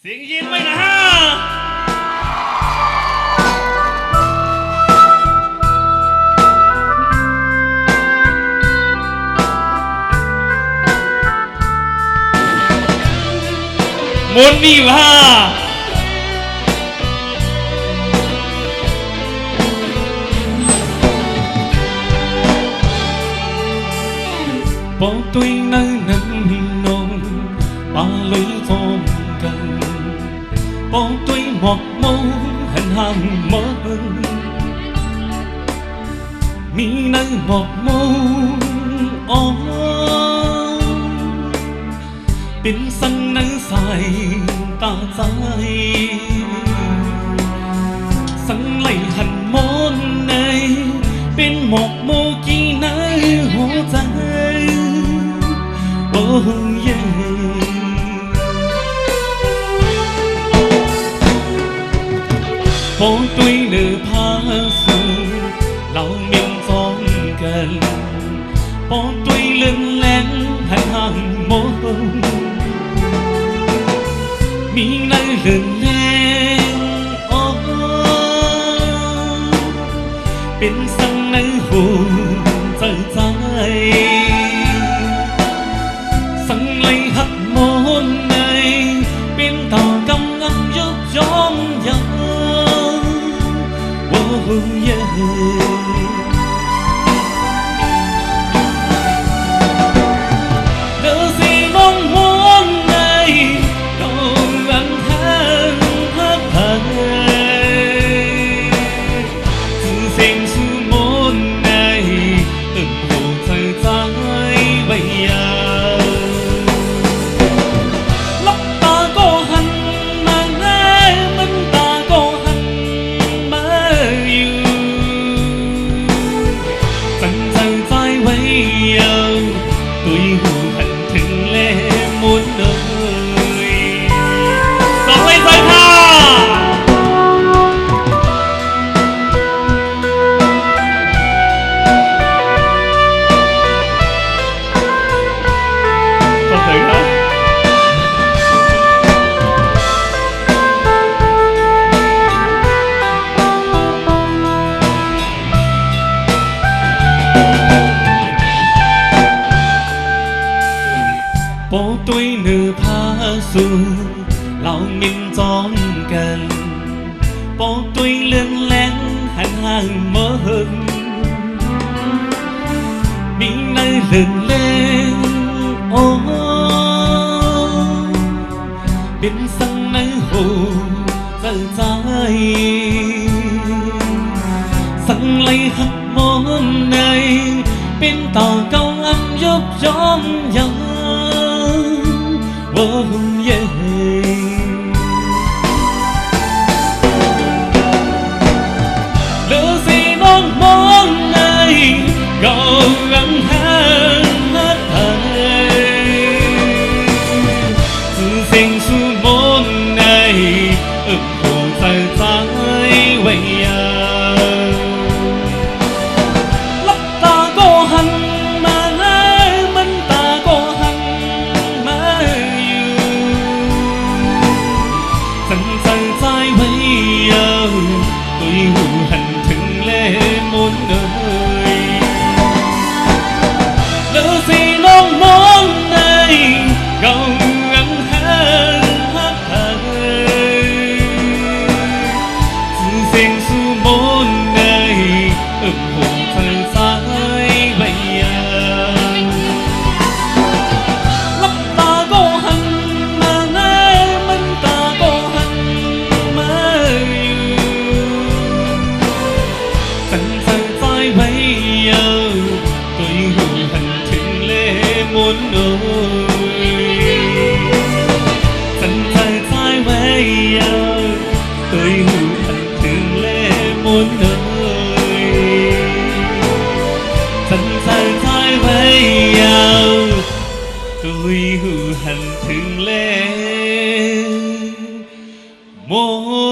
เสียงยินไหมนะฮะมนนี่ว่าbỏ tôi nơi nắng nồng ba lưỡi thơm gần bỏ tôi một mâu hình hàng mơ mi nơi một mâu ó bên sân nơi dài ta dài sân lấy hành môn này bên một mâu chi nơi hồ dài oh yeah bỏ tôi nửa pha sương lau miệng gió gần bỏ tôi lưng lén hành hàng môi mi nơi lưng lên oh bên sân nơi hồ trời dài sân lấy hắt môn này bên tàu công ngâm giúp gió gió oh yeah điều gì mong muốn này đâu anh hát hát thề từ xem su môn này từng hồ thời dài bây giờ tôi hù hạnh thừng lê muốn đời song lên rồi ha có thể hả bỏ tôi nửa pha sương lau miệng gió gần bỏ tôi lưng lén hành hàng mơ hừng mi nơi lưng lên ô bên sân nơi hồ giờ dài sân lấy hắt môn này bên tàu câu âm giúp gió gió oh yeah điều gì mong muốn này cầu gắng hát hát thề từ sinh su môn này ức hồ dài dài quay lấp ta có hành tôi hù hành thừng lê muốn đời điều gì mong muốn này cầu gắng hát hát thề từ riêng su môn này ức hồ thời dài bây giờ lấp ta có hành tôi hù hành thừng lê muốn đời sân dài dài bây giờ tôi hù hành thừng lê muốn đời sân dài dài bây giờ tôi hù hành thừng lê muốn